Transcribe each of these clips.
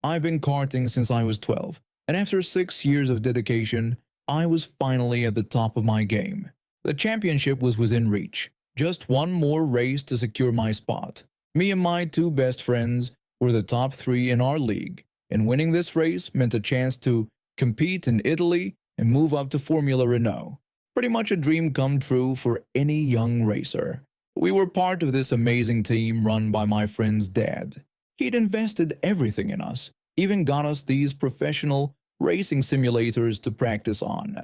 I've been karting since I was 12, and after 6 years of dedication, I was finally at the top of my game. The championship was within reach. Just one more race to secure my spot. Me and my two best friends were the top three in our league, and winning this race meant a chance to compete in Italy and move up to Formula Renault. Pretty much a dream come true for any young racer. We were part of this amazing team run by my friend's dad. He'd invested everything in us, even got us these professional racing simulators to practice on.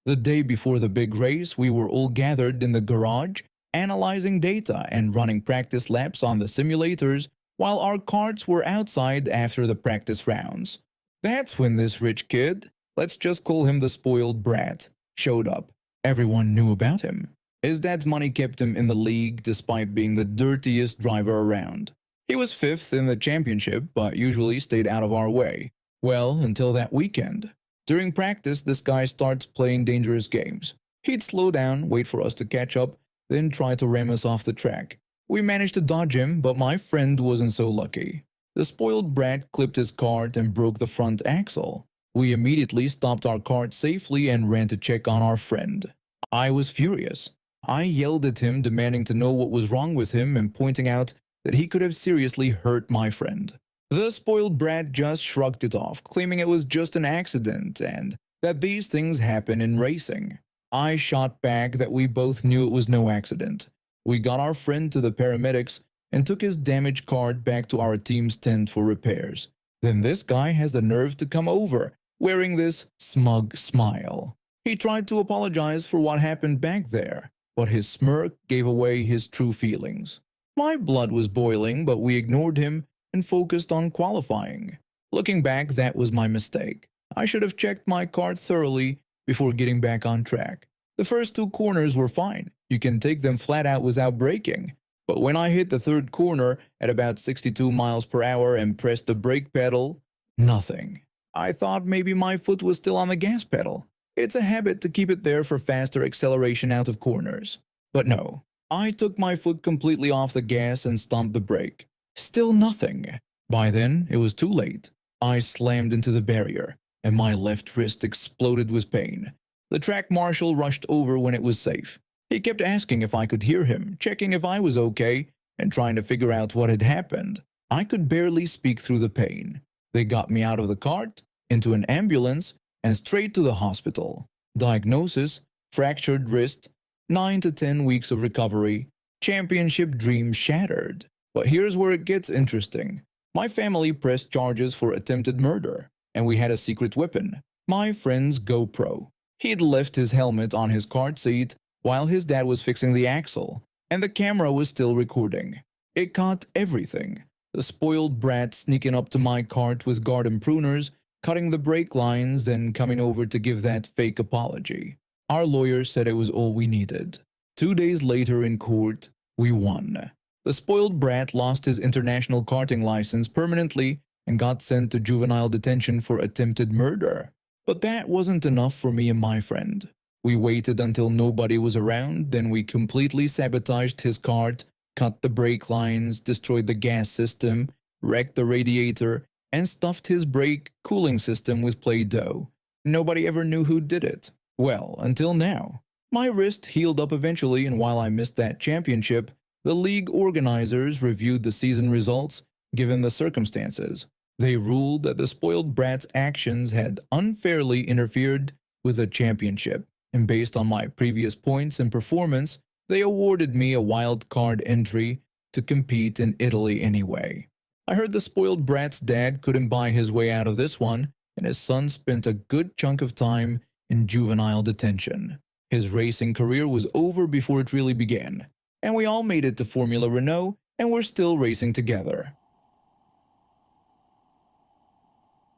The day before the big race, we were all gathered in the garage, analyzing data and running practice laps on the simulators while our karts were outside after the practice rounds. That's when this rich kid, let's just call him the spoiled brat, showed up. Everyone knew about him. His dad's money kept him in the league despite being the dirtiest driver around. He was 5th in the championship, but usually stayed out of our way. Well, until that weekend. During practice, this guy starts playing dangerous games. He'd slow down, wait for us to catch up, then try to ram us off the track. We managed to dodge him, but my friend wasn't so lucky. The spoiled brat clipped his kart and broke the front axle. We immediately stopped our kart safely and ran to check on our friend. I was furious. I yelled at him, demanding to know what was wrong with him and pointing out that he could have seriously hurt my friend. The spoiled brat just shrugged it off, claiming it was just an accident and that these things happen in racing. I shot back that we both knew it was no accident. We got our friend to the paramedics and took his damaged kart back to our team's tent for repairs. Then this guy has the nerve to come over, wearing this smug smile. He tried to apologize for what happened back there, but his smirk gave away his true feelings. My blood was boiling, but we ignored him and focused on qualifying. Looking back, that was my mistake. I should have checked my kart thoroughly before getting back on track. The first 2 corners were fine. You can take them flat out without braking. But when I hit the 3rd corner at about 62 miles per hour and pressed the brake pedal, nothing. I thought maybe my foot was still on the gas pedal. It's a habit to keep it there for faster acceleration out of corners. But no, I took my foot completely off the gas and stomped the brake. Still nothing. By then, it was too late. I slammed into the barrier, and my left wrist exploded with pain. The track marshal rushed over when it was safe. He kept asking if I could hear him, checking if I was okay, and trying to figure out what had happened. I could barely speak through the pain. They got me out of the cart, into an ambulance, and straight to the hospital. Diagnosis: fractured wrist, 9 to 10 weeks of recovery, championship dream shattered. But here's where it gets interesting. My family pressed charges for attempted murder, and we had a secret weapon, my friend's GoPro. He'd left his helmet on his kart seat while his dad was fixing the axle, and the camera was still recording. It caught everything. The spoiled brat sneaking up to my kart with garden pruners, cutting the brake lines, then coming over to give that fake apology. Our lawyer said it was all we needed. 2 days later in court, we won. The spoiled brat lost his international karting license permanently and got sent to juvenile detention for attempted murder. But that wasn't enough for me and my friend. We waited until nobody was around, then we completely sabotaged his kart, cut the brake lines, destroyed the gas system, wrecked the radiator, and stuffed his brake cooling system with Play-Doh. Nobody ever knew who did it. Well, until now. My wrist healed up eventually, and while I missed that championship, the league organizers reviewed the season results given the circumstances. They ruled that the spoiled brat's actions had unfairly interfered with the championship, and based on my previous points and performance, they awarded me a wild card entry to compete in Italy anyway. I heard the spoiled brat's dad couldn't buy his way out of this one, and his son spent a good chunk of time in juvenile detention. His racing career was over before it really began, and we all made it to Formula Renault, and we're still racing together.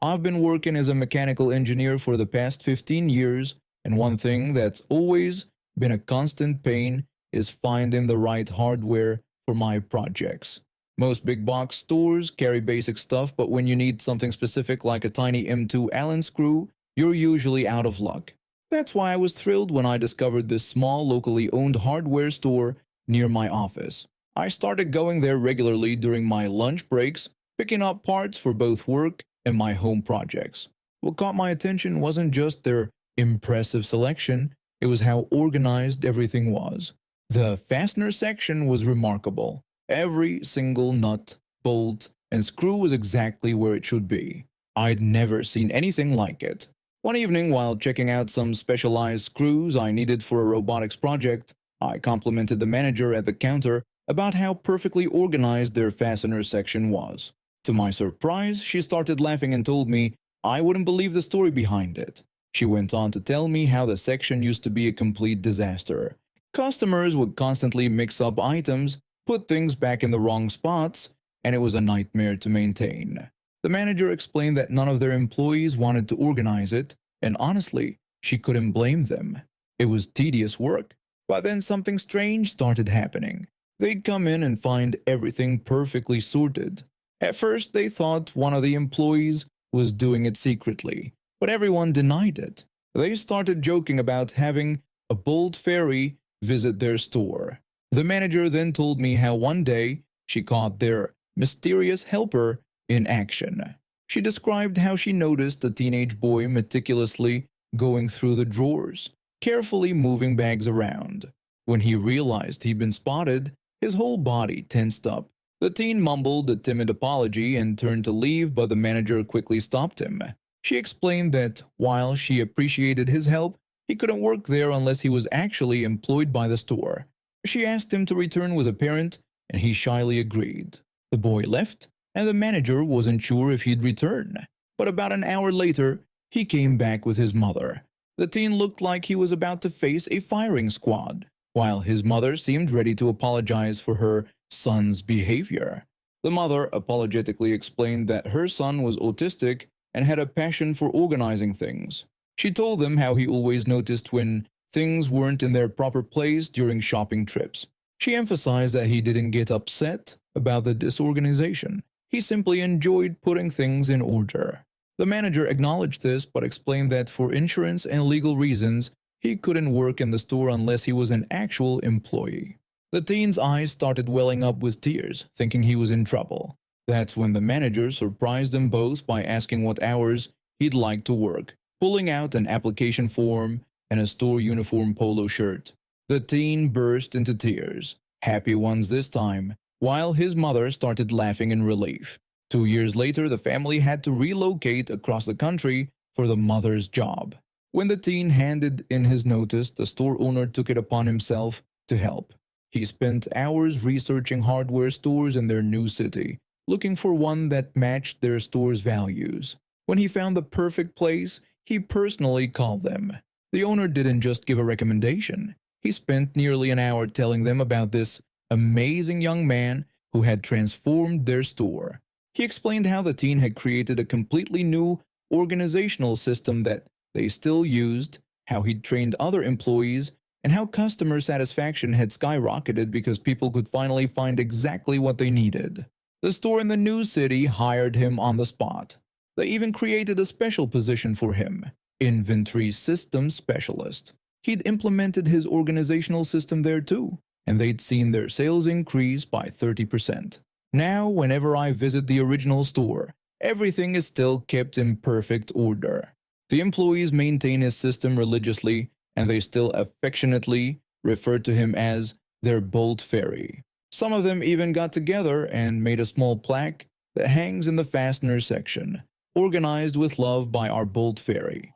I've been working as a mechanical engineer for the past 15 years, and one thing that's always been a constant pain is finding the right hardware for my projects. Most big box stores carry basic stuff, but when you need something specific like a tiny M2 Allen screw, you're usually out of luck. That's why I was thrilled when I discovered this small locally owned hardware store near my office. I started going there regularly during my lunch breaks, picking up parts for both work and my home projects. What caught my attention wasn't just their impressive selection, it was how organized everything was. The fastener section was remarkable. Every single nut, bolt, and screw was exactly where it should be. I'd never seen anything like it. One evening, while checking out some specialized screws I needed for a robotics project, I complimented the manager at the counter about how perfectly organized their fastener section was. To my surprise, she started laughing and told me I wouldn't believe the story behind it. She went on to tell me how the section used to be a complete disaster. Customers would constantly mix up items, put things back in the wrong spots, and it was a nightmare to maintain. The manager explained that none of their employees wanted to organize it, and honestly, she couldn't blame them. It was tedious work. But then something strange started happening. They'd come in and find everything perfectly sorted. At first, they thought one of the employees was doing it secretly, but everyone denied it. They started joking about having a bold fairy visit their store. The manager then told me how one day she caught their mysterious helper in action. She described how she noticed a teenage boy meticulously going through the drawers, carefully moving bags around. When he realized he'd been spotted, his whole body tensed up. The teen mumbled a timid apology and turned to leave, but the manager quickly stopped him. She explained that while she appreciated his help, he couldn't work there unless he was actually employed by the store. She asked him to return with a parent, and he shyly agreed. The boy left, and the manager wasn't sure if he'd return. But about an hour later, he came back with his mother. The teen looked like he was about to face a firing squad, while his mother seemed ready to apologize for her son's behavior. The mother apologetically explained that her son was autistic and had a passion for organizing things. She told them how he always noticed when things weren't in their proper place during shopping trips. She emphasized that he didn't get upset about the disorganization. He simply enjoyed putting things in order. The manager acknowledged this but explained that for insurance and legal reasons, he couldn't work in the store unless he was an actual employee. The teen's eyes started welling up with tears, thinking he was in trouble. That's when the manager surprised them both by asking what hours he'd like to work, pulling out an application form and a store uniform polo shirt. The teen burst into tears, happy ones this time, while his mother started laughing in relief. 2 years later, the family had to relocate across the country for the mother's job. When the teen handed in his notice, the store owner took it upon himself to help. He spent hours researching hardware stores in their new city, looking for one that matched their store's values. When he found the perfect place, he personally called them. The owner didn't just give a recommendation. He spent nearly an hour telling them about this amazing young man who had transformed their store. He explained how the teen had created a completely new organizational system that they still used, how he'd trained other employees, and how customer satisfaction had skyrocketed because people could finally find exactly what they needed. The store in the new city hired him on the spot. They even created a special position for him, Inventory Systems Specialist. He'd implemented his organizational system there too, and they'd seen their sales increase by 30%. Now, whenever I visit the original store, everything is still kept in perfect order. The employees maintain his system religiously, and they still affectionately refer to him as their Bolt Fairy. Some of them even got together and made a small plaque that hangs in the fastener section, organized with love by our Bolt Fairy.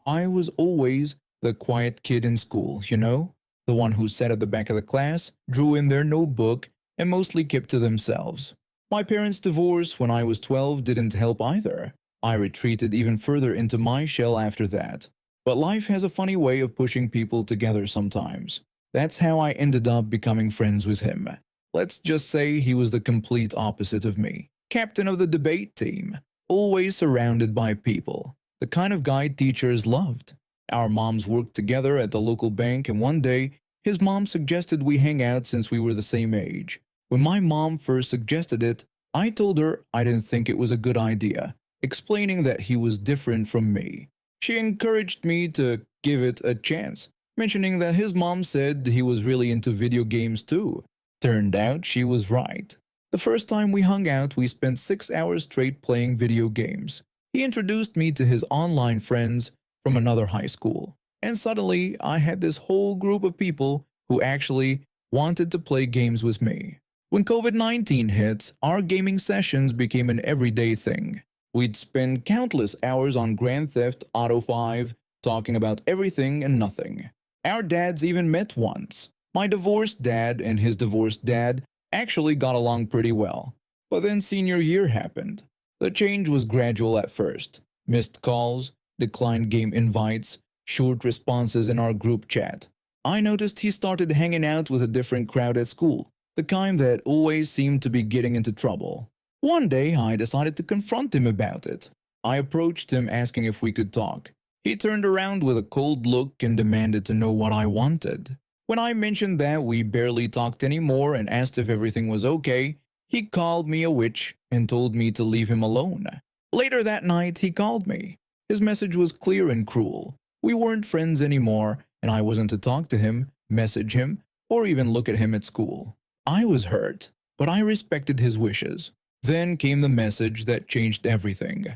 I was always the quiet kid in school, you know? The one who sat at the back of the class, drew in their notebook, and mostly kept to themselves. My parents' divorce when I was 12 didn't help either. I retreated even further into my shell after that. But life has a funny way of pushing people together sometimes. That's how I ended up becoming friends with him. Let's just say he was the complete opposite of me. Captain of the debate team, always surrounded by people. The kind of guy teachers loved. Our moms worked together at the local bank, and one day, his mom suggested we hang out since we were the same age. When my mom first suggested it, I told her I didn't think it was a good idea, explaining that he was different from me. She encouraged me to give it a chance, mentioning that his mom said he was really into video games too. Turned out she was right. The first time we hung out, we spent 6 hours straight playing video games. He introduced me to his online friends from another high school, and suddenly I had this whole group of people who actually wanted to play games with me. When COVID-19 hit, our gaming sessions became an everyday thing. We'd spend countless hours on Grand Theft Auto 5 talking about everything and nothing. Our dads even met once. My divorced dad and his divorced dad actually got along pretty well. But then senior year happened. The change was gradual at first. Missed calls, declined game invites, short responses in our group chat. I noticed he started hanging out with a different crowd at school, the kind that always seemed to be getting into trouble. One day, I decided to confront him about it. I approached him asking if we could talk. He turned around with a cold look and demanded to know what I wanted. When I mentioned that we barely talked anymore and asked if everything was okay, he called me a witch and told me to leave him alone. Later that night, he called me. His message was clear and cruel. We weren't friends anymore, and I wasn't to talk to him, message him, or even look at him at school. I was hurt, but I respected his wishes. Then came the message that changed everything.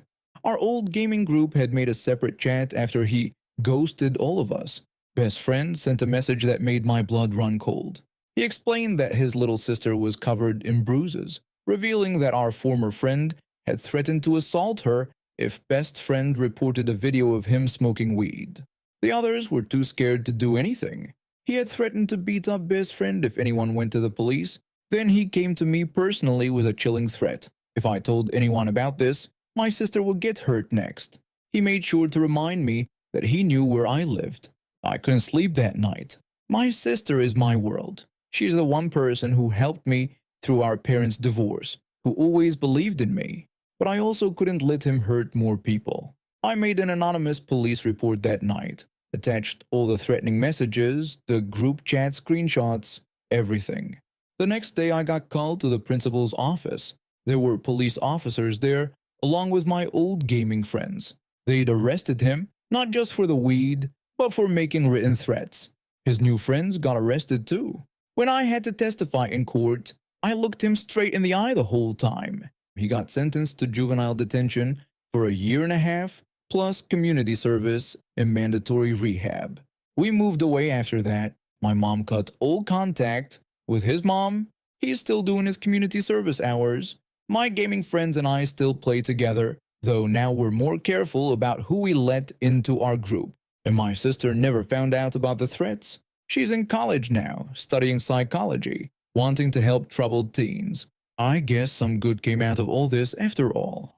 Our old gaming group had made a separate chat after he ghosted all of us. Best friend sent a message that made my blood run cold. He explained that his little sister was covered in bruises, revealing that our former friend had threatened to assault her if best friend reported a video of him smoking weed. The others were too scared to do anything. He had threatened to beat up best friend if anyone went to the police. Then he came to me personally with a chilling threat. If I told anyone about this, my sister would get hurt next. He made sure to remind me that he knew where I lived. I couldn't sleep that night. My sister is my world. She's the one person who helped me through our parents' divorce, who always believed in me. But I also couldn't let him hurt more people. I made an anonymous police report that night, attached all the threatening messages, the group chat screenshots, everything. The next day I got called to the principal's office. There were police officers there, along with my old gaming friends. They'd arrested him, not just for the weed, but for making written threats. His new friends got arrested too. When I had to testify in court, I looked him straight in the eye the whole time. He got sentenced to juvenile detention for a year and a half, plus community service and mandatory rehab. We moved away after that. My mom cut all contact with his mom. He's still doing his community service hours. My gaming friends and I still play together, though now we're more careful about who we let into our group. And my sister never found out about the threats. She's in college now, studying psychology, wanting to help troubled teens. I guess some good came out of all this after all.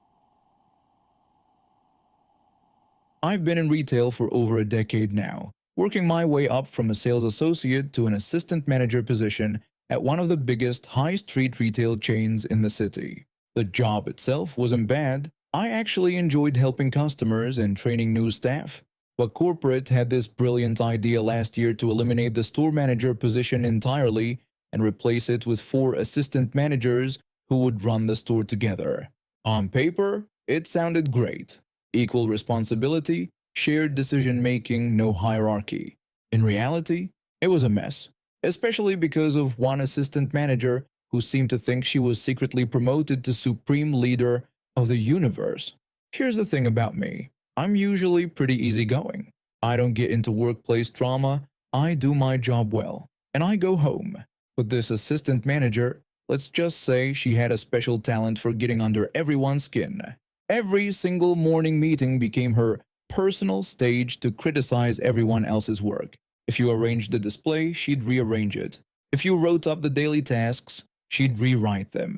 I've been in retail for over a decade now, working my way up from a sales associate to an assistant manager position at one of the biggest high-street retail chains in the city. The job itself wasn't bad. I actually enjoyed helping customers and training new staff. But corporate had this brilliant idea last year to eliminate the store manager position entirely and replace it with 4 assistant managers who would run the store together. On paper, it sounded great. Equal responsibility, shared decision-making, no hierarchy. In reality, it was a mess, especially because of one assistant manager who seemed to think she was secretly promoted to supreme leader of the universe. Here's the thing about me. I'm usually pretty easygoing. I don't get into workplace drama, I do my job well, and I go home. But this assistant manager, let's just say she had a special talent for getting under everyone's skin. Every single morning meeting became her personal stage to criticize everyone else's work. If you arranged the display, she'd rearrange it. If you wrote up the daily tasks, she'd rewrite them.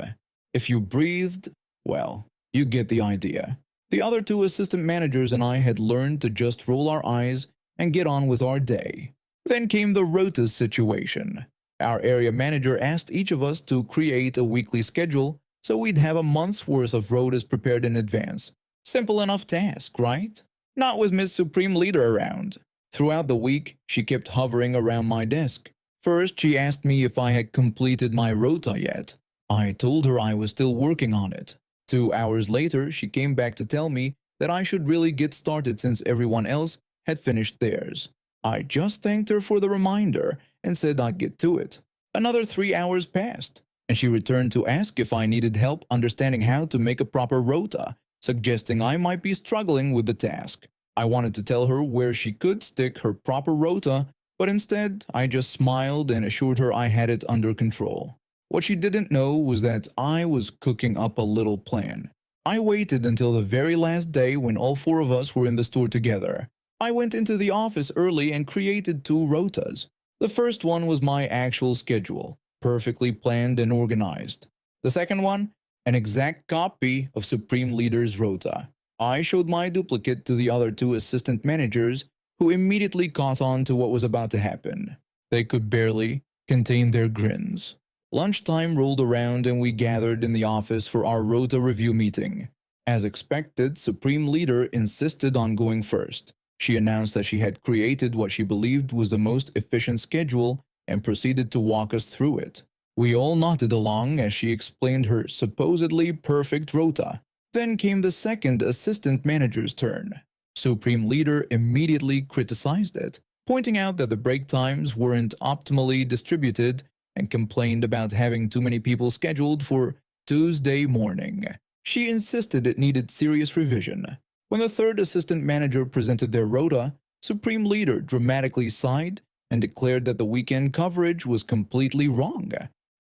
If you breathed, well, you get the idea. The other 2 assistant managers and I had learned to just roll our eyes and get on with our day. Then came the rotas situation. Our area manager asked each of us to create a weekly schedule so we'd have a month's worth of rotas prepared in advance. Simple enough task, right? Not with Miss Supreme Leader around. Throughout the week, she kept hovering around my desk. First, she asked me if I had completed my rota yet. I told her I was still working on it. 2 hours later, she came back to tell me that I should really get started since everyone else had finished theirs. I just thanked her for the reminder and said I'd get to it. Another 3 hours passed. and she returned to ask if I needed help understanding how to make a proper rota, suggesting I might be struggling with the task. I wanted to tell her where she could stick her proper rota, but instead I just smiled and assured her I had it under control. What she didn't know was that I was cooking up a little plan. I waited until the very last day when all four of us were in the store together. I went into the office early and created two rotas. The first one was my actual schedule, perfectly planned and organized. The second one, an exact copy of Supreme Leader's rota. I showed my duplicate to the other two assistant managers, who immediately caught on to what was about to happen. They could barely contain their grins. Lunchtime rolled around and we gathered in the office for our rota review meeting. As expected, Supreme Leader insisted on going first. She announced that she had created what she believed was the most efficient schedule and proceeded to walk us through it. We all nodded along as she explained her supposedly perfect rota. Then came the second assistant manager's turn. Supreme Leader immediately criticized it, pointing out that the break times weren't optimally distributed and complained about having too many people scheduled for Tuesday morning. She insisted it needed serious revision. When the third assistant manager presented their rota, Supreme Leader dramatically sighed and declared that the weekend coverage was completely wrong.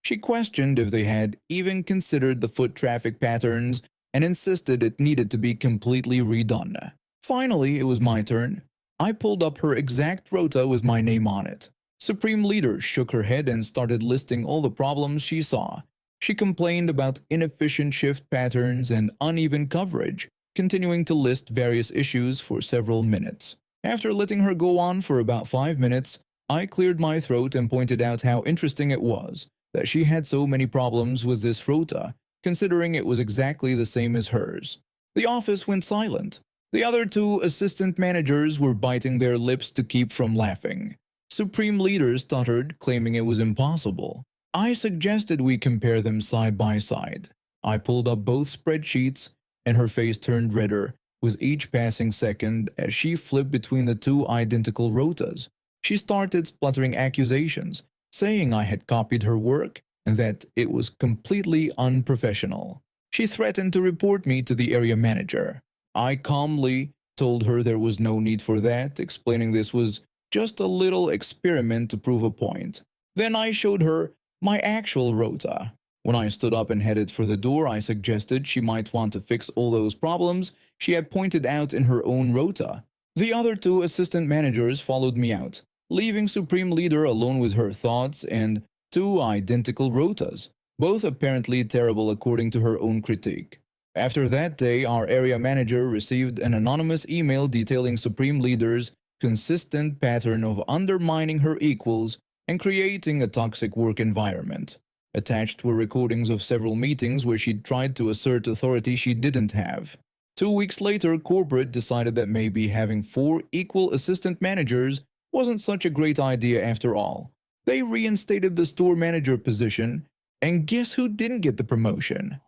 She questioned if they had even considered the foot traffic patterns and insisted it needed to be completely redone. Finally, it was my turn. I pulled up her exact rota with my name on it. Supreme Leader shook her head and started listing all the problems she saw. She complained about inefficient shift patterns and uneven coverage, continuing to list various issues for several minutes. After letting her go on for about 5 minutes, I cleared my throat and pointed out how interesting it was that she had so many problems with this rota, considering it was exactly the same as hers. The office went silent. The other two assistant managers were biting their lips to keep from laughing. Supreme Leader stuttered, claiming it was impossible. I suggested we compare them side by side. I pulled up both spreadsheets, and her face turned redder with each passing second as she flipped between the two identical rotas. She started spluttering accusations, saying I had copied her work and that it was completely unprofessional. She threatened to report me to the area manager. I calmly told her there was no need for that, explaining this was just a little experiment to prove a point. Then I showed her my actual rota. When I stood up and headed for the door, I suggested she might want to fix all those problems she had pointed out in her own rota. The other two assistant managers followed me out, leaving Supreme Leader alone with her thoughts and two identical rotas, both apparently terrible according to her own critique. After that day, our area manager received an anonymous email detailing Supreme Leader's consistent pattern of undermining her equals and creating a toxic work environment. Attached were recordings of several meetings where she'd tried to assert authority she didn't have. 2 weeks later, corporate decided that maybe having 4 equal assistant managers wasn't such a great idea after all. They reinstated the store manager position, and guess who didn't get the promotion?